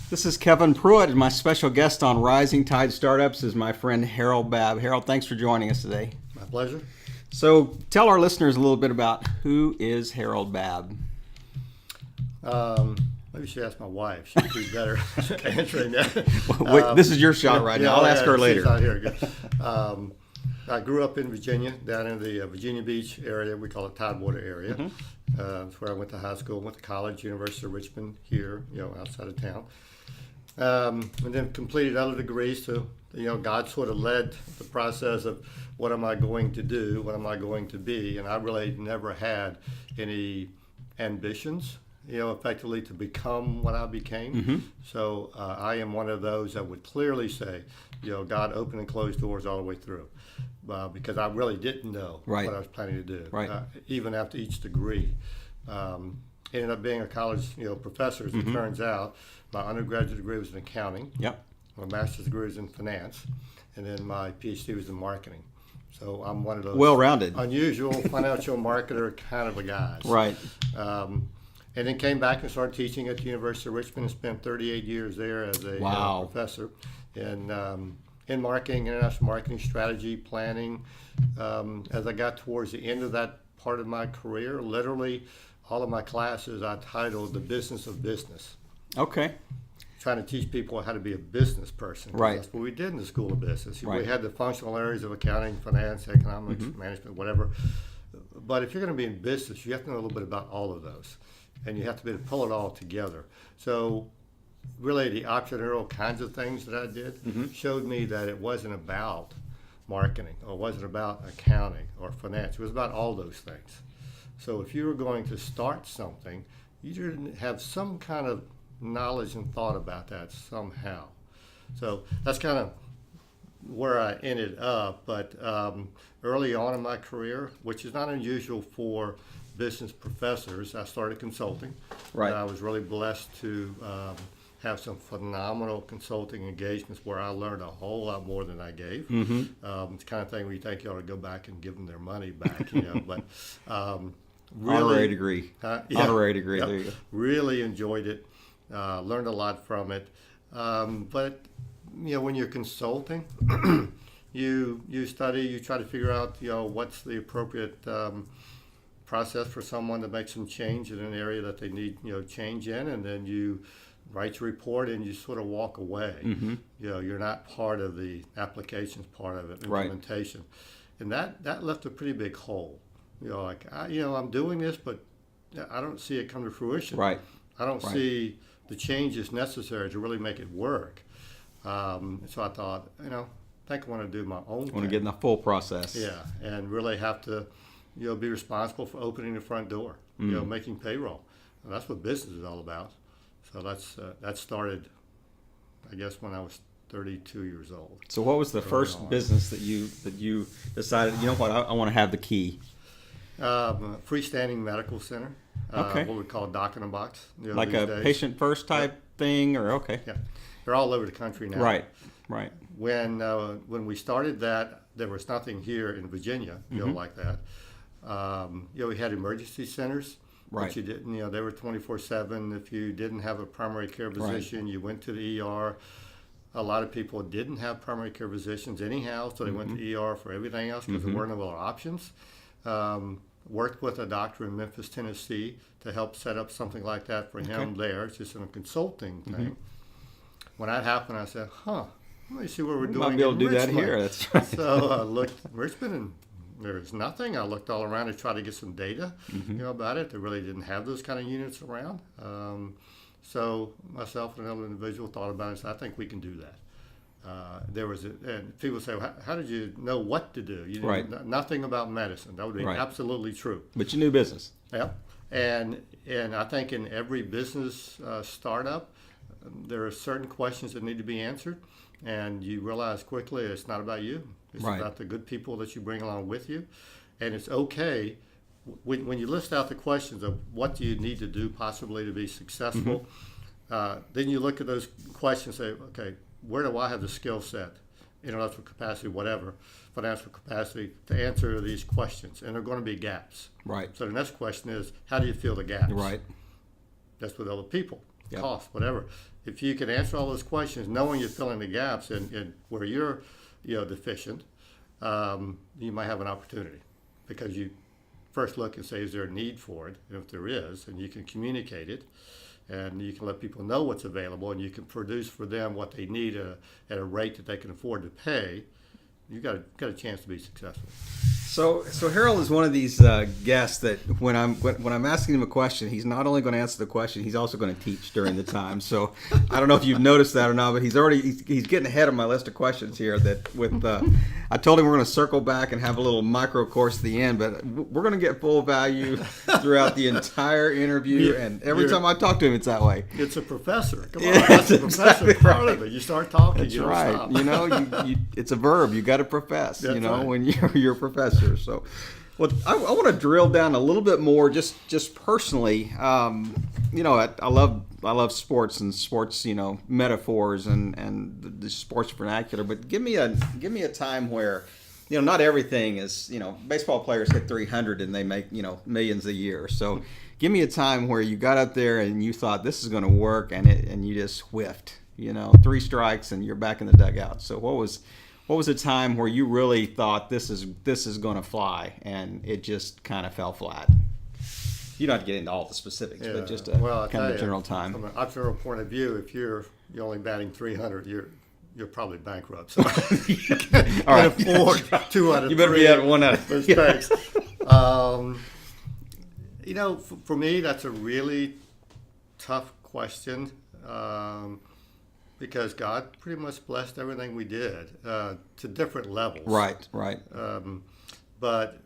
This is Kevin Pruitt, and my special guest on Rising Tide Startups is my friend Harold Babb. Harold, thanks for joining us today. My pleasure. So tell our listeners a little bit about who is Harold Babb. Maybe you should ask my wife. She'd be better answering that. Wait, this is your shot right now. I'll ask her later. She's not here. Good. I grew up in Virginia, down in the Virginia Beach area. We call it Tidewater area. That's where I went to high school, went to college, University of Richmond here, outside of town. And then completed other degrees. So, God sort of led the process of what am I going to do, what am I going to be, and I really never had any ambitions, effectively to become what I became. So I am one of those that would clearly say, God opened and closed doors all the way through, because I really didn't know what I was planning to do, even after each degree. Ended up being a college professor, as it turns out. My undergraduate degree was in accounting. My master's degree was in finance, and then my PhD was in marketing. So I'm one of those well-rounded, unusual financial marketer kind of a guy. Right. And then came back and started teaching at the University of Richmond and spent 38 years there as a professor in marketing, international marketing strategy, planning. As I got towards the end of that part of my career, literally all of my classes I titled The Business of Business. Okay. Trying to teach people how to be a business person. Right. That's what we did in the School of Business. Right. We had the functional areas of accounting, finance, economics, management, whatever. But if you're going to be in business, you have to know a little bit about all of those. And you have to be able to pull it all together. So really the entrepreneurial kinds of things that I did showed me that it wasn't about marketing, or it wasn't about accounting or finance. It was about all those things. So if you were going to start something, you didn't have some kind of knowledge and thought about that somehow. So that's kind of where I ended up. But early on in my career, which is not unusual for business professors, I started consulting. Right. I was really blessed to have some phenomenal consulting engagements where I learned a whole lot more than I gave. It's the kind of thing where you think you ought to go back and give them their money back, But really, honorary degree. Honorary degree. There you go. Really enjoyed it. Learned a lot from it. But when you're consulting, you study, you try to figure out what's the appropriate process for someone to make some change in an area that they need change in, and then you write your report and you sort of walk away. You're not part of the applications part of it, implementation. And that left a pretty big hole. I'm doing this, but I don't see it come to fruition. Right. I don't see the changes necessary to really make it work. So I thought, I think I want to do my own thing. Want to get in the full process. Yeah, and really have to, be responsible for opening the front door, making payroll. And that's what business is all about. So that started, I guess, when I was 32 years old. So what was the first business that you decided, I want to have the key? Freestanding medical center. What we call doc in a box. Like a days. Patient first type thing, or okay. Yeah, they're all over the country now. Right. When we started that, there was nothing here in Virginia, like that. We had emergency centers. Right. But you didn't, they were 24/7. If you didn't have a primary care physician, you went to the ER. A lot of people didn't have primary care physicians anyhow, so they went to the ER for everything else because there weren't no other options. Worked with a doctor in Memphis, Tennessee to help set up something like that for him there. It's just in a consulting thing. When that happened, I said, let me see what we're doing might be able to do Richmond. that here. That's right. So I looked at Richmond and there was nothing. I looked all around to try to get some data about it. They really didn't have those kind of units around. So myself and another individual thought about it and said, I think we can do that. And people say, well, how did you know what to do? You knew nothing about medicine. That would be absolutely true. But you knew business. Yeah. And I think in every business startup, there are certain questions that need to be answered. And you realize quickly it's not about you. It's about the good people that you bring along with you. And it's okay when you list out the questions of what do you need to do possibly to be successful, then you look at those questions and say, okay, where do I have the skill set, intellectual capacity, whatever, financial capacity to answer these questions? And there are going to be gaps. Right. So the next question is, how do you fill the gaps? Right. That's with other people, cost, whatever. if you can answer all those questions, knowing you're filling the gaps in where you're, deficient, you might have an opportunity, because you first look and say, is there a need for it? And if there is, and you can communicate it, and you can let people know what's available, and you can produce for them what they need at a rate that they can afford to pay, you got a chance to be successful. So Harold is one of these guests that when I'm asking him a question, he's not only going to answer the question, he's also going to teach during the time. So I don't know if you've noticed that or not, but he's getting ahead of my list of questions here. That I told him we're going to circle back and have a little micro course at the end, but we're going to get full value throughout the entire interview. And every time I talk to him, it's that way. It's a professor. Come on, Yeah, that's a exactly professor part of it. You start talking, That's you don't right. stop. It's a verb. You got to profess. That's right. When you're a professor. So, well, I want to drill down a little bit more, just personally. I love sports and sports, metaphors and the sports vernacular. But give me a time where, not everything is, baseball players hit 300 and they make millions a year. So, give me a time where you got up there and you thought this is going to work, and you just whiffed. 3 strikes and you're back in the dugout. So, what was a time where you really thought this is going to fly, and it just kind of fell flat? You don't have to get into all the specifics, but just kind of a general time. From an entrepreneurial point of view, if you're only batting 300, you're probably bankrupt. So you can't afford 2 out of 3. You better be at 1 out of 3 mistakes. For me, that's a really tough question. Because God pretty much blessed everything we did to different levels. Right. But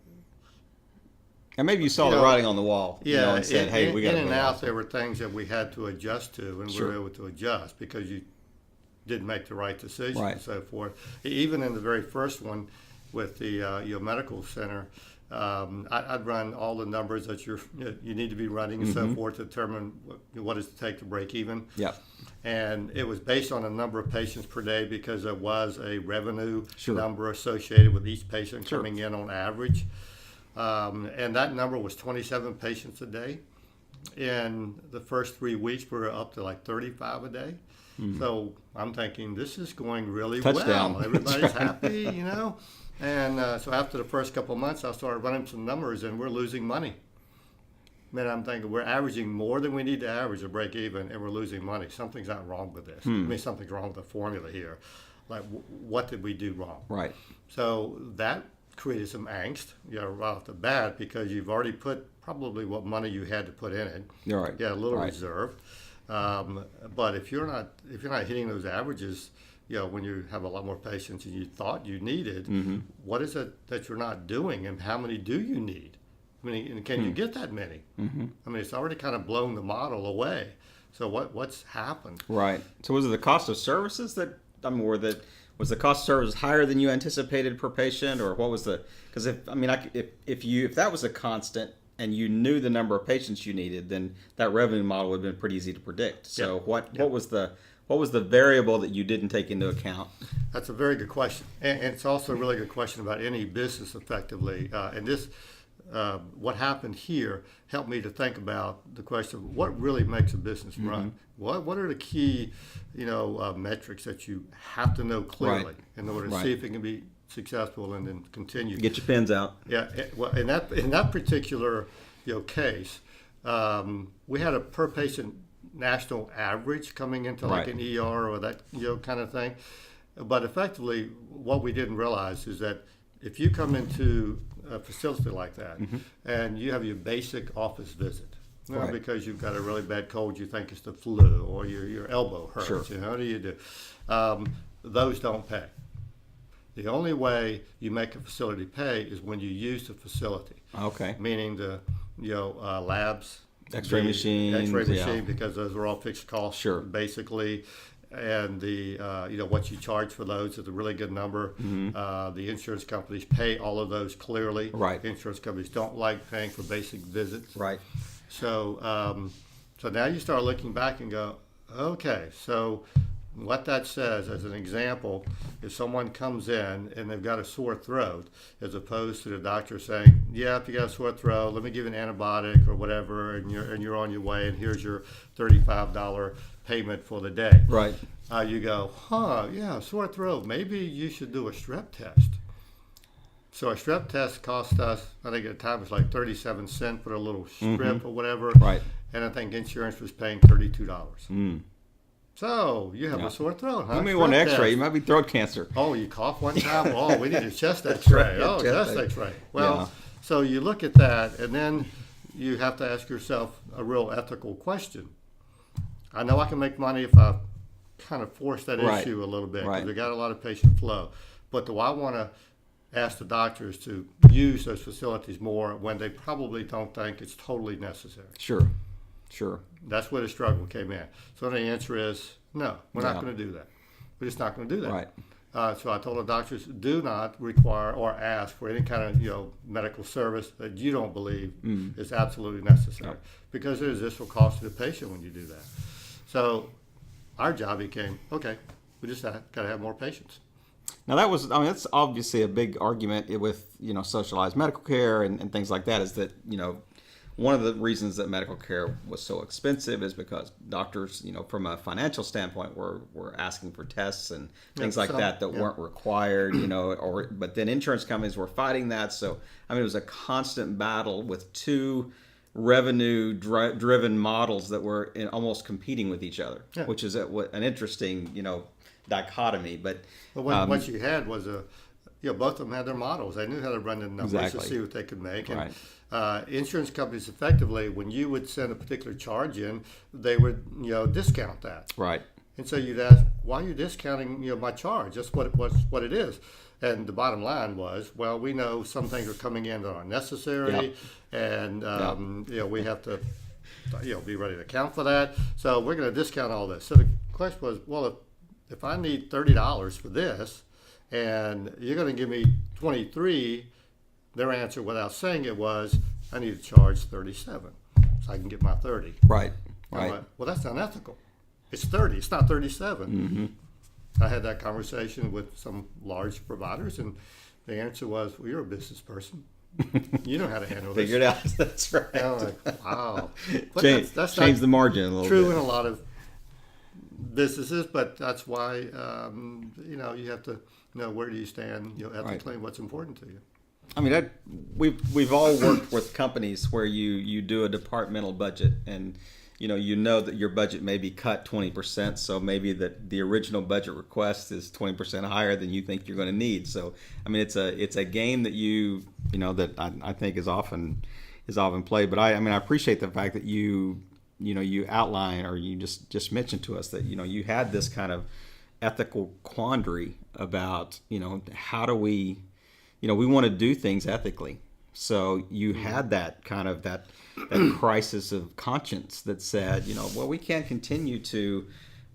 and maybe you saw the writing on the wall. Yeah, and said, "Hey, we got to." In and out, there were things that we had to adjust to, and we were able to adjust because you didn't make the right decision and so forth. Even in the very first one with the medical center, I'd run all the numbers that you need to be running and so forth to determine what does it take to break even. Yeah. And it was based on a number of patients per day because there was a revenue number associated with each patient coming in on average. And that number was 27 patients a day. In the first 3 weeks, we were up to like 35 a day. So I'm thinking, this is going really Touchdown. well. Everybody's happy, And so after the first couple of months, I started running some numbers, and we're losing money. I'm thinking we're averaging more than we need to average to break even, and we're losing money. Something's not wrong with this. Something's wrong with the formula here. Like, what did we do wrong? Right. So that created some angst, right off the bat, because you've already put probably what money you had to put in it. You're right. Yeah, a little reserve. But if you're not hitting those averages, when you have a lot more patients than you thought you needed, what is it that you're not doing, and how many do you need? And can you get that many? It's already kind of blown the model away. So what's happened? Right. So was it the cost of services was the cost of services higher than you anticipated per patient, or what was the? Because if that was a constant and you knew the number of patients you needed, then that revenue model would have been pretty easy to predict. So what was the variable that you didn't take into account? That's a very good question, and it's also a really good question about any business effectively. And this, what happened here, helped me to think about the question of what really makes a business run. What are the key, metrics that you have to know clearly in order to see if it can be successful and then continue. Get your pens out. Yeah. Well, in that particular case, we had a per patient national average coming into like an ER or that kind of thing. But effectively, what we didn't realize is that if you come into a facility like that and you have your basic office visit, because you've got a really bad cold, you think it's the flu, or your elbow hurts. What do you do? Those don't pay. The only way you make a facility pay is when you use the facility. Okay. Meaning the labs, X-ray machine, because those are all fixed costs. Basically. And the what you charge for those is a really good number. The insurance companies pay all of those clearly. Right. Insurance companies don't like paying for basic visits. Right. So so now you start looking back and go, okay, so what that says, as an example, if someone comes in and they've got a sore throat, as opposed to the doctor saying, yeah, if you got a sore throat, let me give you an antibiotic or whatever, and you're on your way, and here's your $35 payment for the day. Right. You go, yeah, sore throat. Maybe you should do a strep test. So a strep test cost us, I think at the time it was like 37 cents for a little strip or whatever. Right. And I think insurance was paying $32. Mm. So you have Yeah. a sore throat, huh? You may Strep want an X-ray. test. You might be throat cancer. Oh, you cough one time? Oh, we need a chest X-ray. right, Oh, chest chest X- X-ray. Well, Yeah. so you look at that, and then you have to ask yourself a real ethical question. I know I can make money if I kind of force that Right. issue a little bit, because Right. we got a lot of patient flow. But do I want to ask the doctors to use those facilities more when they probably don't think it's totally necessary? Sure. That's where the struggle came in. So the answer is no, we're not Yeah. going to do that. We're just not going to do that. Right. So I told the doctors, do not require or ask for any kind of medical service that you don't believe is absolutely necessary, Yep. because there's this will cost to the patient when you do that. So our job became, okay, we just got to have more patients. Now that's obviously a big argument with, socialized medical care and things like that, is that, one of the reasons that medical care was so expensive is because doctors, from a financial standpoint, were asking for tests and things like that weren't required, but then insurance companies were fighting that. So, it was a constant battle with two revenue driven models that were almost competing with each other, which is an interesting, dichotomy. But what you had was both of them had their models. They knew how to run the numbers to see what they could make. And insurance companies effectively, when you would send a particular charge in, they would discount that. Right. And so you'd ask, why are you discounting my charge? That's what it is. And the bottom line was, well, we know some things are coming in that are necessary, and we have to be ready to account for that. So we're going to discount all this. So the question was, well, if I need $30 for this, and you're going to give me 23, their answer without saying it was, I need to charge 37 so I can get my 30. Right. I'm like, well, that's unethical. It's 30. It's not 37. Mm-hmm. I had that conversation with some large providers, and the answer was, well, you're a business person. You know how to handle this. Figured out. That's right. And I'm like, wow. But that's change not the margin a little true bit. in a lot of businesses, but that's why you have to know where do you stand ethically and what's important to you. We've all worked with companies where you do a departmental budget, and you know that your budget may be cut 20%, so maybe that the original budget request is 20% higher than you think you're going to need. So it's a game that that I think is often played. But I appreciate the fact that you outline, or you just mentioned to us that you had this kind of ethical quandary about how do we we want to do things ethically. So you had that kind of that crisis of conscience that said, well, we can't continue to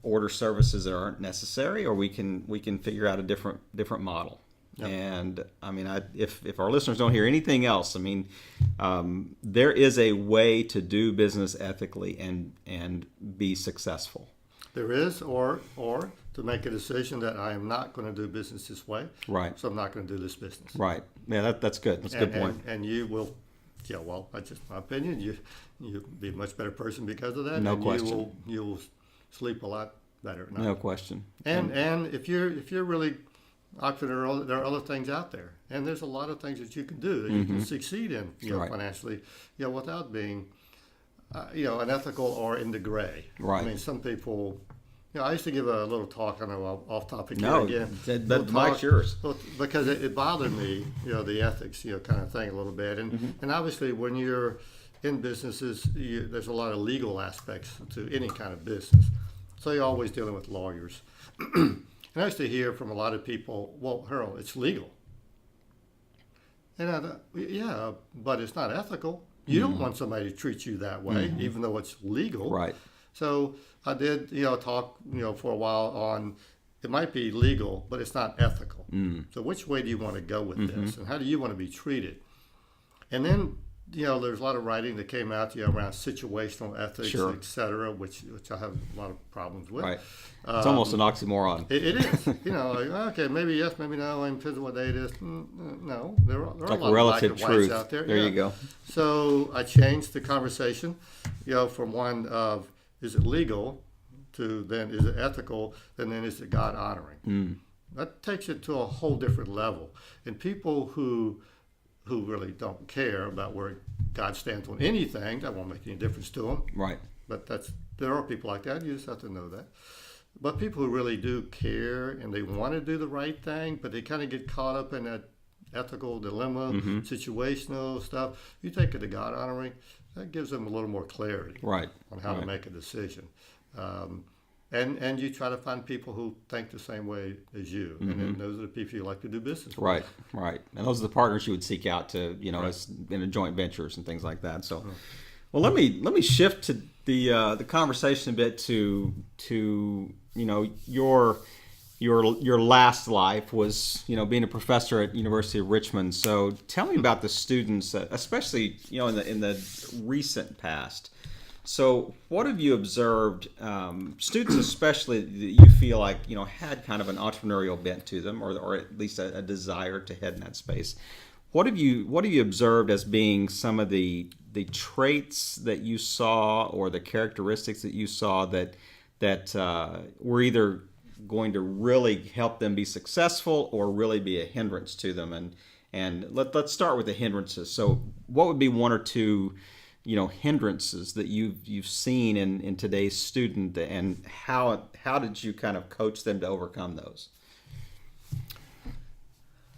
order services that aren't necessary, or we can figure out a different model. Yep. And if our listeners don't hear anything else, there is a way to do business ethically and be successful. There is, or to make a decision that I am not going to do business this way. Right. So I'm not going to do this business. Right. Yeah, that's good. That's a good point. And you will, that's just my opinion. You'll be a much better person because of that. No and question. You will sleep a lot better at night. No question. And if you're really entrepreneur, there are other things out there, and there's a lot of things that you can do that you can succeed in, financially, without being, unethical or in the gray. Right. Some people, I used to give a little talk. I know off topic No, here again. the mic's yours. Because it bothered me, the ethics, kind of thing a little bit, and obviously when you're in businesses, there's a lot of legal aspects to any kind of business, so you're always dealing with lawyers. And I used to hear from a lot of people, well, Harold, it's legal. And I thought, yeah, but it's not ethical. You don't want somebody to treat you that way, even though it's legal. Right. So I did, talk, for a while on, it might be legal, but it's not ethical. So which way do you want to go with this? And how do you want to be treated? And then, there's a lot of writing that came out, around situational ethics, Sure. et cetera, which I have a lot of problems with. Right. It's almost an oxymoron. It is. Okay, maybe yes, maybe no, and depends on what day it is. No, there are a lot of relative black and whites truth out there. There you go. So I changed the conversation, from one of, is it legal, to then is it ethical, and then is it God honoring? That takes it to a whole different level. And people who really don't care about where God stands on anything, that won't make any difference to them. Right. But there are people like that. You just have to know that. But people who really do care and they want to do the right thing, but they kind of get caught up in that ethical dilemma, situational stuff. You take it to God honoring, that gives them a little more clarity Right. on how to make a decision. And you try to find people who think the same way as you, and then those are the people you like to do business with. Right, right. And those are the partners you would seek out to, as in a joint ventures and things like that. So, well, let me shift to the conversation a bit to your last life was being a professor at University of Richmond. So tell me about the students, especially in the recent past. So what have you observed, students especially that you feel like had kind of an entrepreneurial bent to them, or at least a desire to head in that space? What have you observed as being some of the traits that you saw, or the characteristics that you saw that were either going to really help them be successful or really be a hindrance to them? And let's start with the hindrances. So what would be one or two hindrances that you've seen in today's student, and how did you kind of coach them to overcome those?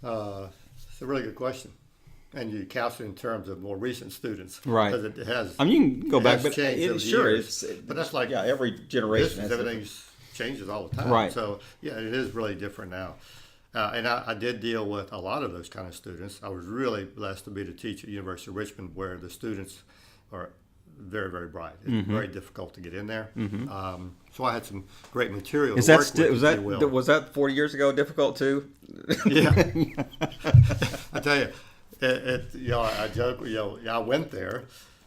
It's a really good question, and you couch it in terms of more recent students, right? Because it has. I mean, you can go back, but sure, years. But that's like every generation. Everything changes all the time, right? So yeah, it is really different now. And I did deal with a lot of those kind of students. I was really blessed to be the teacher at University of Richmond, where the students are very, very bright. It's very difficult to get in there. So I had some great material. Was that 40 years ago difficult too? Yeah, I tell you, I joke. I went there,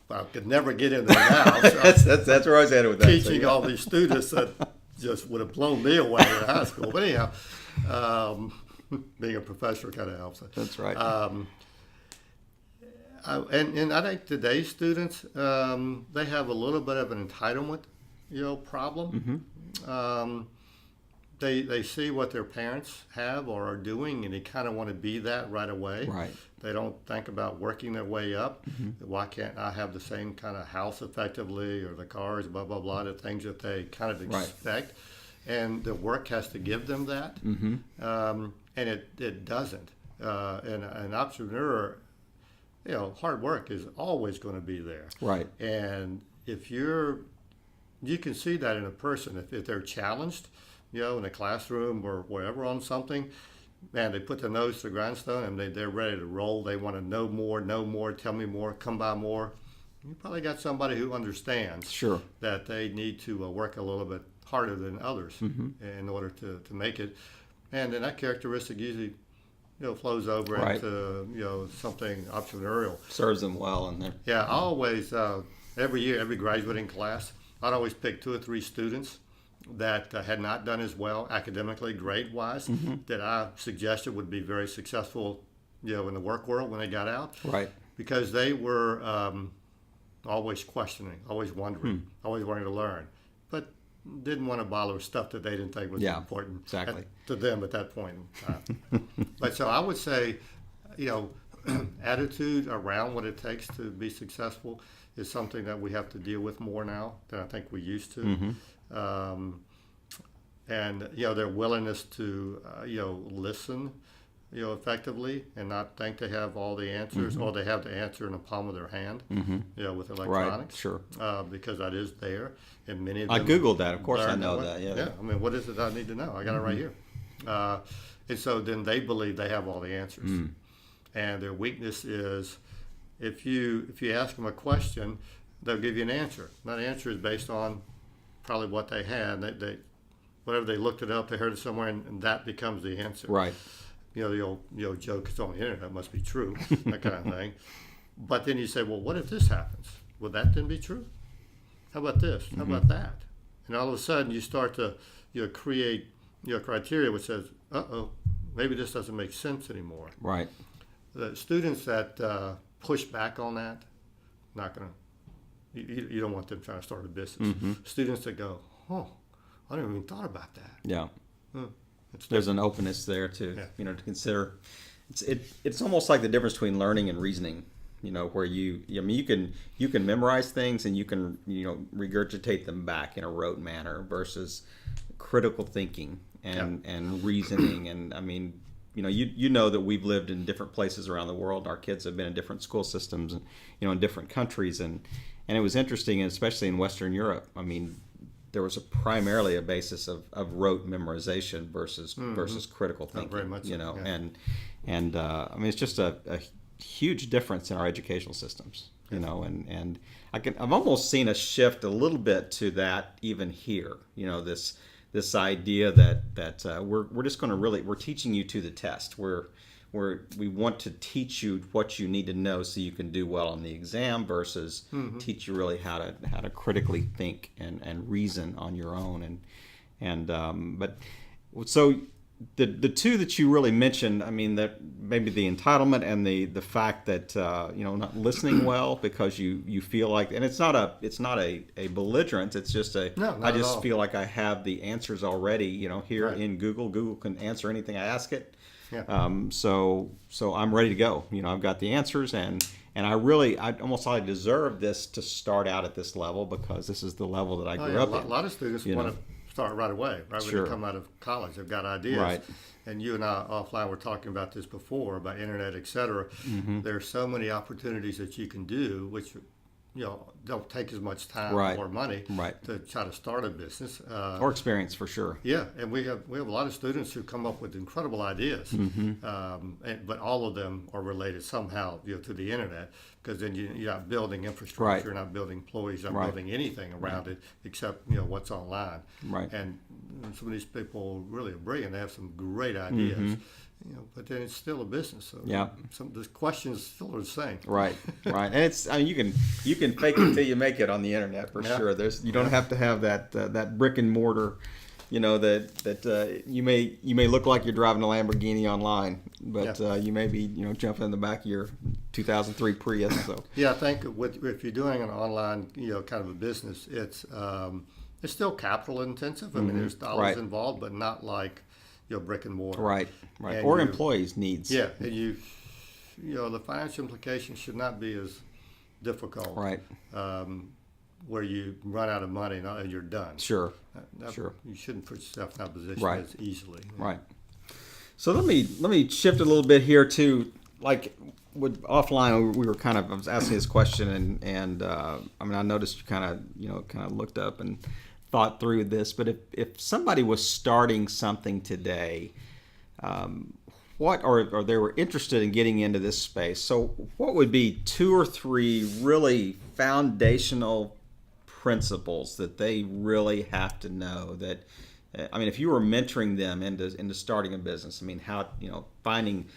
but I could never get in there now. So that's where I was headed with that. Teaching all these students that just would have blown me away in high school. But anyhow, being a professor kind of helps. That's right. And I think today's students, they have a little bit of an entitlement, problem. They see what their parents have or are doing, and they kind of want to be that right away. Right. They don't think about working their way up. Why can't I have the same kind of house effectively, or the cars, blah, blah, blah, the things that they kind of expect. Right. And the work has to give them that. And it doesn't. And an entrepreneur, hard work is always going to be there. Right. And if you can see that in a person, if they're challenged, in a classroom or wherever on something, man, they put their nose to the grindstone and they're ready to roll. They want to know more, tell me more, come by more. You probably got somebody who understands that they need to work a little bit harder than others in order to make it. And then that characteristic usually flows over into something entrepreneurial. Serves them well in there. Yeah, I always every year, every graduating class, I'd always pick 2 or 3 students that had not done as well academically, grade-wise, that I suggested would be very successful, in the work world when they got out. Right. Because they were always questioning, always wondering, always wanting to learn, but didn't want to bother with stuff that they didn't think was important to them at that point in time. But so I would say, attitude around what it takes to be successful is something that we have to deal with more now than I think we used to. And their willingness to listen effectively and not think they have all the answers, or they have the answer in the palm of their hand, with electronics. Right, sure. Because that is there, and many of them. I Googled that. Of course I know that. Yeah. I mean, what is it I need to know? I got it right here. And so then they believe they have all the answers. And their weakness is, if you ask them a question, they'll give you an answer. And that answer is based on probably what they had. They whatever they looked it up, they heard it somewhere, and that becomes the answer. Right. The old joke, it's on the internet, it must be true, that kind of thing. But then you say, well, what if this happens? Will that then be true? How about this? How about that? And all of a sudden you start to create criteria which says, maybe this doesn't make sense anymore. Right. The students that push back on that, not going to, you don't want them trying to start a business. Students that go, I never even thought about that. Yeah. Hmm. There's an openness there to Yeah. to consider. It's almost like the difference between learning and reasoning. Where you can memorize things and you can regurgitate them back in a rote manner versus critical thinking and reasoning. And I mean, you know that we've lived in different places around the world. Our kids have been in different school systems, and in different countries, and it was interesting, especially in Western Europe. I mean, there was primarily a basis of rote memorization versus critical thinking. Very much so, yeah. And I mean, it's just a huge difference in our educational systems. And I've almost seen a shift a little bit to that even here. This idea that we're just going to we're teaching you to the test. We want to teach you what you need to know so you can do well on the exam versus teach you really how to critically think and reason on your own. But so the two that you really mentioned, I mean, that maybe the entitlement and the fact that not listening well because you feel like, and it's not a belligerent, it's just I just feel like I have the answers already here in Google can answer anything I ask it. So I'm ready to go. I've got the answers, and I almost like deserve this to start out at this level because this is the level that I grew up in. A lot of students want to start right away, right? Sure. When they come out of college, they've got ideas. Right. And you and I offline were talking about this before, about internet, et cetera. Mm-hmm. There's so many opportunities that you can do, which don't take as much time or money to try to start a business or experience for sure. Yeah, and we have a lot of students who come up with incredible ideas, but all of them are related somehow to the internet, because then you're not building infrastructure, you're not building employees, you're not building anything around it except what's online. Right. And some of these people really are brilliant. They have some great ideas. But then it's still a business. So some of the questions still are the same. Right. And it's you can fake it till you make it on the internet for sure. You don't have to have that brick and mortar. That you may look like you're driving a Lamborghini online, but you may be jumping in the back of your 2003 Prius. So I think if you're doing an online kind of a business, it's still capital intensive. I mean, there's dollars involved, but not like brick and mortar. Right. And or employees' needs. Yeah, and the financial implications should not be as difficult. Right. Where you run out of money and you're done. Sure. Sure. You shouldn't put yourself in that position as easily. Right. So let me shift a little bit here to offline. We were I was asking this question and I mean I noticed you kind of looked up and thought through this, but if somebody was starting something today, or they were interested in getting into this space, so what would be 2 or 3 really foundational principles that they really have to know? That I mean, if you were mentoring them into starting a business, I mean, how finding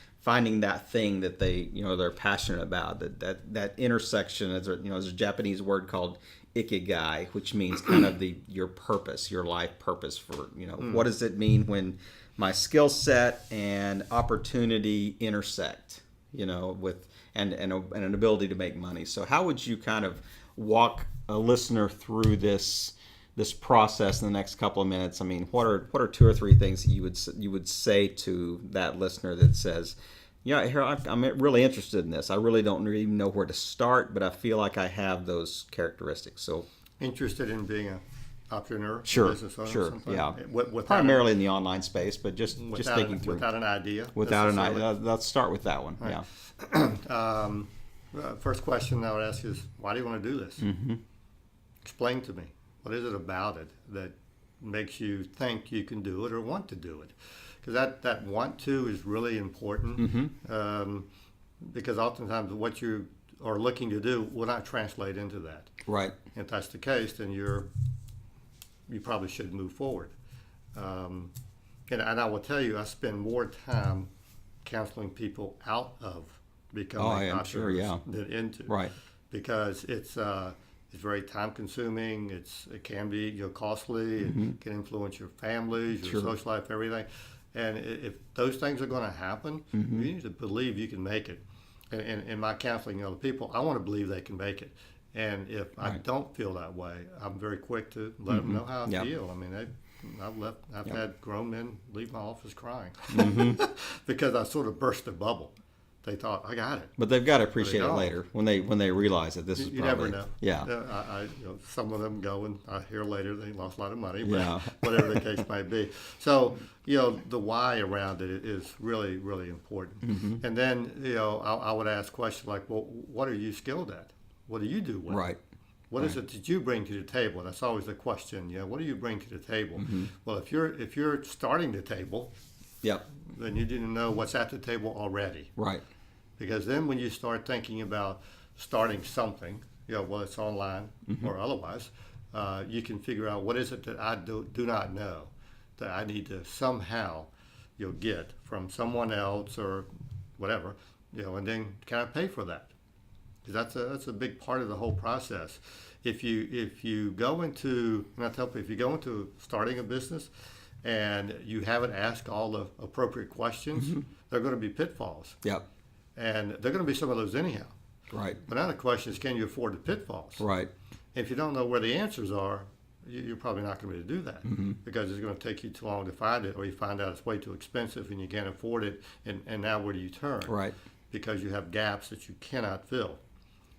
that thing that they're passionate about, that intersection, there's a Japanese word called ikigai, which means kind of your purpose, your life purpose for what does it mean when my skill set and opportunity intersect, with and an ability to make money. So how would you kind of walk a listener through this process in the next couple of minutes? I mean, what are 2 or 3 things that you would say to that listener that says, here I'm really interested in this. I really don't even know where to start, but I feel like I have those characteristics. So interested in being an entrepreneur, business owner, yeah. Primarily in the online space, but just thinking through without an idea. Without an idea, let's start with that one. Right. Yeah. First question I would ask is, why do you want to do this? Mm-hmm. Explain to me. What is it about it that makes you think you can do it or want to do it? Because that want to is really important, because oftentimes what you are looking to do will not translate into that. Right. If that's the case, then you probably should move forward. And I will tell you, I spend more time counseling people out of becoming entrepreneurs than into. Right. Because it's very time consuming. It can be costly. It can influence your families, your social life, everything. And if those things are going to happen, you need to believe you can make it. And in my counseling other people, I want to believe they can make it. And if I don't feel that way, I'm very quick to let them know how I feel. I mean, I've Yep. had grown men leave my office crying Mm-hmm. because I sort of burst their bubble. They thought I got it. But they've got to appreciate it don't. later when they realize that this is You probably never know. yeah. Some of them go and I hear later they lost a lot of money, but Yeah. whatever the case might be. So, the why around it is really, really important. Mm-hmm. And then, I would ask questions like, well, what are you skilled at? What do you do well? Right. What is it that you bring to the table? That's always the question. What do you bring to the table? Mm-hmm. Well, if you're starting the table, Yep. then you didn't know what's at the table already. Right. Because then when you start thinking about starting something, whether it's online Mm-hmm. or otherwise, you can figure out what is it that I do not know that I need to somehow get from someone else or whatever, and then can I pay for that? Because that's a big part of the whole process. If you go into, and I tell people, if you go into starting a business and you haven't asked all the appropriate questions, Mm-hmm. there are going to be pitfalls. Yep. And there are going to be some of those anyhow. Right. But now the question is, can you afford the pitfalls? Right. If you don't know where the answers are, you're probably not going to be able to do that Mm-hmm. because it's going to take you too long to find it, or you find out it's way too expensive and you can't afford it. And now where do you turn? Right. Because you have gaps that you cannot fill.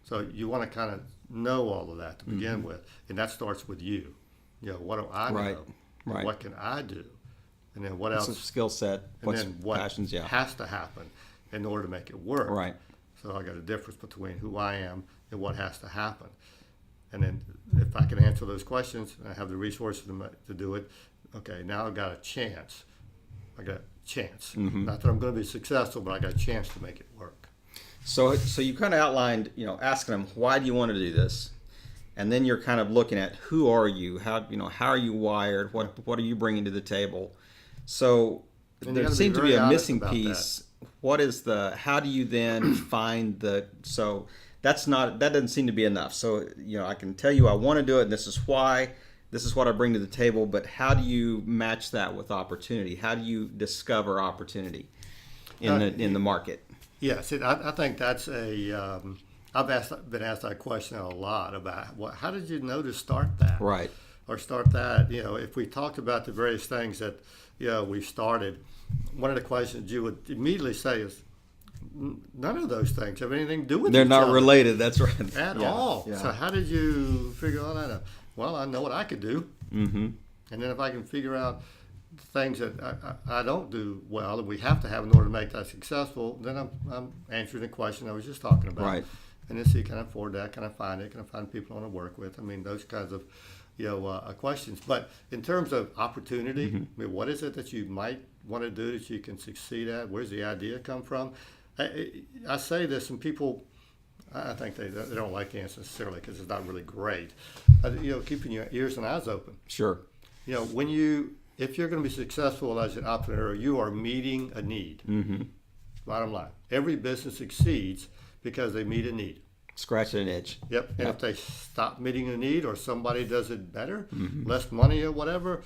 So you want to kind of know all of that to begin Mm-hmm. with. And that starts with you. What do I know? Right. And Right. what can I do? And then what It's a else? skill set. And What's then what passions? Yeah. has to happen in order to make it work. Right. So I got a difference between who I am and what has to happen. And then if I can answer those questions and I have the resources to do it, okay, now I've got a chance. I got a chance. Mm-hmm. Not that I'm going to be successful, but I got a chance to make it work. So you kind of outlined, asking them, why do you want to do this? And then you're kind of looking at who are you? How are you wired? What are you bringing to the table? So And you there gotta be seemed to be very a honest missing about piece. What is how do you then find so that doesn't seem to be enough. So, I can tell you I want to do it and this is why, this is what I bring to the table, but how do you match that with opportunity? How do you discover opportunity in the market? Yes, I think that's I've been asked that question a lot about how did you know to start that? Right. Or start that, if we talked about the various things that, we've started, one of the questions you would immediately say is, none of those things have anything to do with They're each not other related. That's right. at Yeah, all. yeah. So how did you figure all that out? Well, I know what I could do. Mm-hmm. And then if I can figure out things that I don't do well and we have to have in order to make that successful, then I'm answering the question I was just talking about. Right. And then see, can I afford that? Can I find it? Can I find people I want to work with? I mean, those kinds of questions. But in terms of opportunity, Mm-hmm. I mean, what is it that you might want to do that you can succeed at? Where's the idea come from? I say this, and people, I think they don't like the answer necessarily because it's not really great. Keeping your ears and eyes open. Sure. If you're going to be successful as an entrepreneur, you are meeting a need. Mm-hmm. Bottom line, every business succeeds because they meet a need. Scratch an itch. Yep. And if they stop meeting a need or somebody does it better, Mm-hmm. less money or whatever,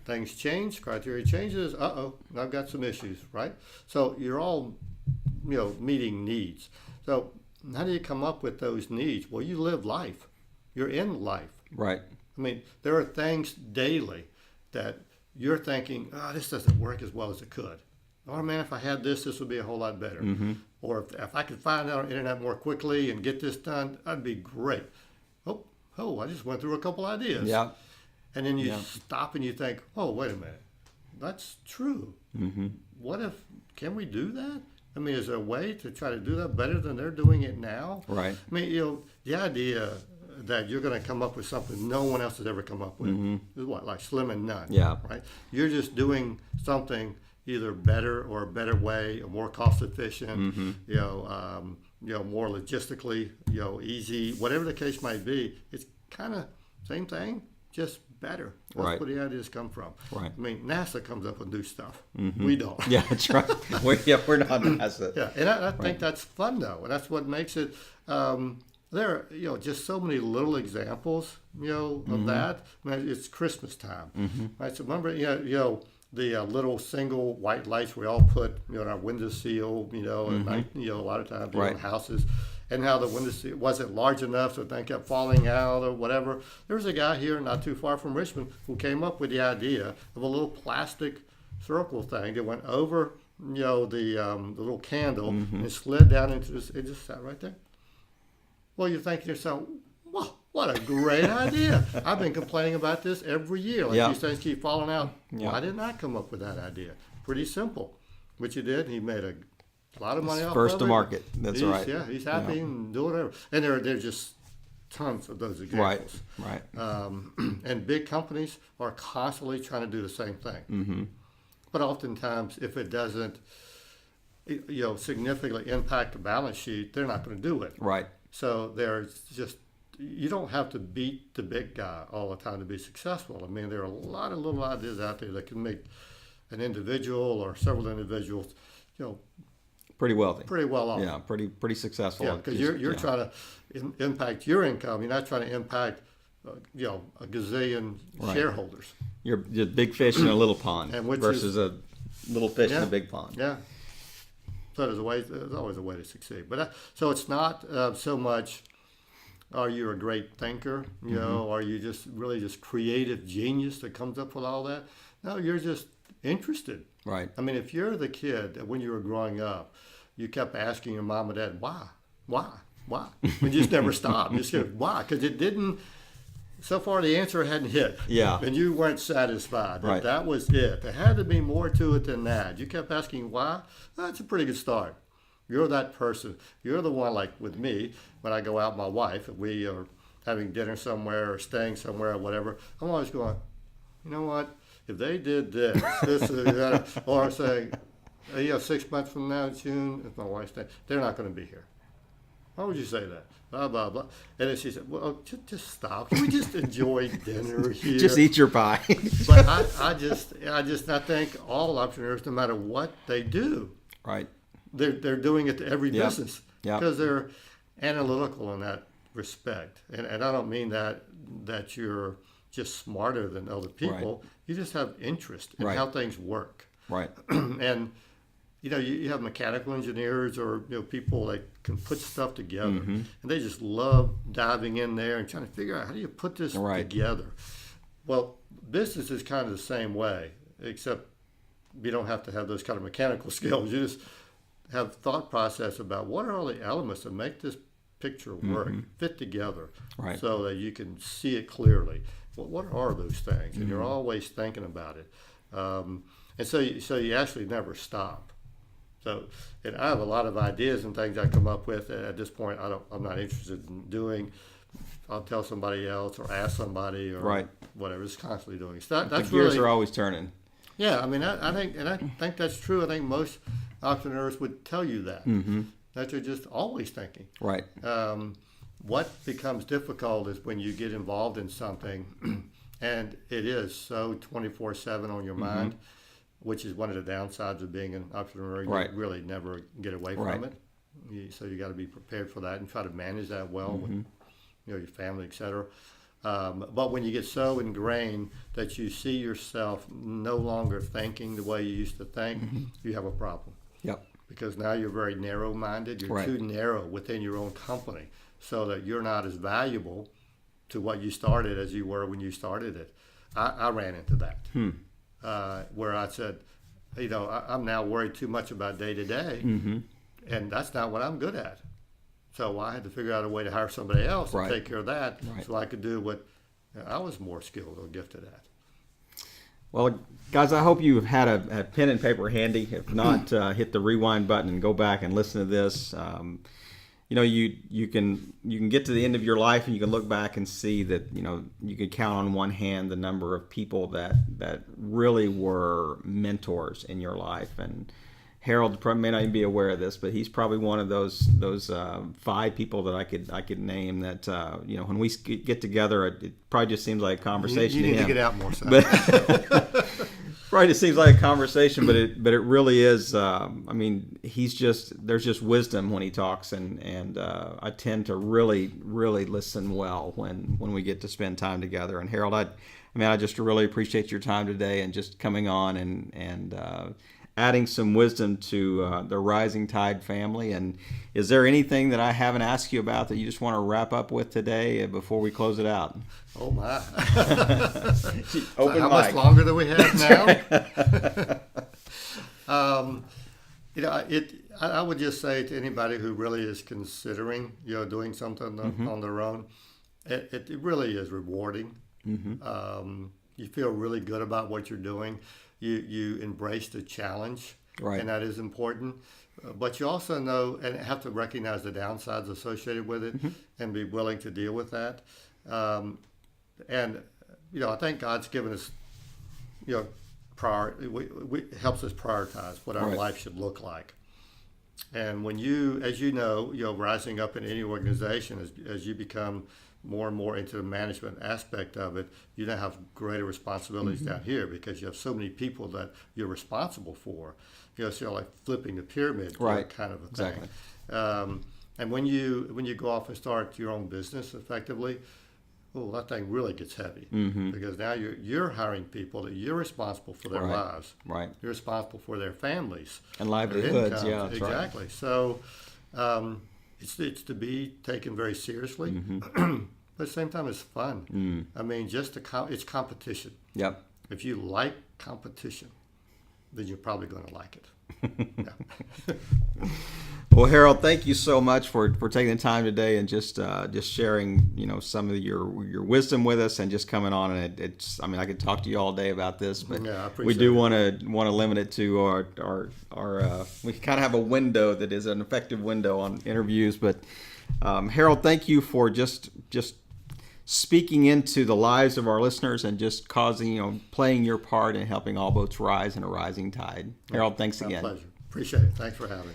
things change, criteria changes. I've got some issues, right? So you're all, meeting needs. So how do you come up with those needs? Well, you live life. You're in life. Right. I mean, there are things daily that you're thinking, this doesn't work as well as it could. Or man, if I had this would be a whole lot better. Mm-hmm. Or if I could find out on the internet more quickly and get this done, that'd be great. Oh, I just went through a couple ideas. Yeah. And then you Yeah. stop and you think, oh, wait a minute, that's true. Mm-hmm. Can we do that? I mean, is there a way to try to do that better than they're doing it now? Right. I mean, the idea that you're going to come up with something no one else has ever come up with is like slim and none. Yeah. Right. You're just doing something either better or a better way, or more cost efficient, more logistically, easy, whatever the case might be. It's kind of same thing, just better. That's Right. where the ideas come from. Right. I mean, NASA comes up with new stuff. Mm-hmm. We don't. Yeah, that's right. We're not NASA. Yeah, and I think that's fun though, and that's what makes it. There are just so many little examples of that. I mean, it's Christmas time, right? So remember, the little single white lights we all put in our windowsill, at night, a lot of times in Right. houses, and how the window seat wasn't large enough, so things kept falling out or whatever. There was a guy here not too far from Richmond who came up with the idea of a little plastic circle thing that went over, the little candle and slid down into this. It just sat right there. Well, you're thinking to yourself, wow, what a great idea. I've been complaining about this every year. These things keep falling out. Why didn't I come up with that idea? Pretty simple. Which he did. He made a lot of money off of it. First to market. That's right. Yeah, he's happy and doing whatever. And there's just tons of those examples. Right. And big companies are constantly trying to do the same thing. Mm-hmm. But oftentimes, if it doesn't, significantly impact the balance sheet, they're not going to do it. Right. So there's just, you don't have to beat the big guy all the time to be successful. I mean, there are a lot of little ideas out there that can make an individual or several individuals, pretty wealthy. Pretty well off. Yeah, pretty successful. Yeah, because you're trying to impact your income. You're not trying to impact, a gazillion shareholders. You're the big fish in a little pond versus a little fish in a big pond. Yeah. So there's always a way to succeed. But so it's not so much, are you a great thinker? Are you just really just creative genius that comes up with all that? No, you're just interested. Right. I mean, if you're the kid that when you were growing up, you kept asking your mom and dad, why? You just never stopped. You just said, why? Because it didn't, so far the answer hadn't hit. Yeah. And you weren't satisfied. Right. That was it. There had to be more to it than that. You kept asking why. That's a pretty good start. You're that person. You're the one, like with me, when I go out with my wife, and we are having dinner somewhere or staying somewhere or whatever, I'm always going, you know what? If they did this, or saying, 6 months from now, June, if my wife's there, they're not going to be here. Why would you say that? Blah, blah, blah. And then she said, well, just stop. Can we just enjoy dinner here? Just eat your pie. But I think all entrepreneurs, no matter what they do, right, they're doing it to every business Yep. because they're analytical in that respect. And I don't mean that you're just smarter than other people. Right. You just have interest in Right. how things work. Right. And you have mechanical engineers or people that can put stuff together, and they just love diving in there and trying to figure out how do you put this together. Well, business is kind of the same way, except you don't have to have those kind of mechanical skills. You just have thought process about what are all the elements that make this picture work, fit together, so that you can see it clearly. Well, what are those things? And you're always thinking about it, and so you actually never stop. So, and I have a lot of ideas and things I come up with. At this point, I'm not interested in doing. I'll tell somebody else or ask somebody or whatever. It's constantly doing. So that's the gears really, are always turning. Yeah, I mean, I think that's true. I think most entrepreneurs would tell you that that they're just always thinking. Right. What becomes difficult is when you get involved in something, and it is so 24/7 on your mind. Which is one of the downsides of being an entrepreneur. You really never get away from it. So you got to be prepared for that and try to manage that well with your family, et cetera. But when you get so ingrained that you see yourself no longer thinking the way you used to think, you have a problem. Yep. Because now you're very narrow-minded. You're too narrow within your own company so that you're not as valuable to what you started as you were when you started it. I ran into that. Where I said, I'm now worried too much about day to day, and that's not what I'm good at. So I had to figure out a way to hire somebody else to take care of that, so I could do what I was more skilled or gifted at. Well, guys, I hope you've had a pen and paper handy. If not, hit the rewind button and go back and listen to this. You can get to the end of your life and you can look back and see that you could count on one hand the number of people that really were mentors in your life. And Harold may not even be aware of this, but he's probably one of those 5 people that I could name that when we get together, it probably just seems like a conversation. You need to get out more. Right, it seems like a conversation, but it really is. There's just wisdom when he talks, and I tend to really listen well when we get to spend time together. And Harold, I just really appreciate your time today and just coming on and adding some wisdom to the Rising Tide family. And is there anything that I haven't asked you about that you just want to wrap up with today before we close it out? Oh my! Open How mic. much longer do we have now? I would just say to anybody who really is considering, doing something on their own, it really is rewarding. You feel really good about what you're doing. You embrace the challenge, Right. and that is important. But you also know and have to recognize the downsides associated with it, and be willing to deal with that. And I think God's given us, helps us prioritize what our Right. life should look like. And when you, as you know, rising up in any organization, as you become more and more into the management aspect of it, you now have greater responsibilities down here because you have so many people that you're responsible for. So like flipping the pyramid, Right. kind of a Exactly. thing. And when you go off and start your own business effectively, that thing really gets heavy because now you're hiring people that you're responsible for their Right. lives. Right. You're responsible for their families And their livelihoods. incomes. Yeah, that's right. Exactly. So it's to be taken very seriously, but at the same time it's fun. I mean, it's competition. Yep. If you like competition, then you're probably going to like it. Yeah. Well, Harold, thank you so much for taking the time today and just sharing some of your wisdom with us and just coming on. And it's I could talk to you all day about this, but Yeah, I appreciate we do it. want to limit it to our we kind of have a window that is an effective window on interviews. But Harold, thank you for just speaking into the lives of our listeners and just playing your part in helping all boats rise in a rising tide. Harold, thanks My again. pleasure. Appreciate it. Thanks for having me.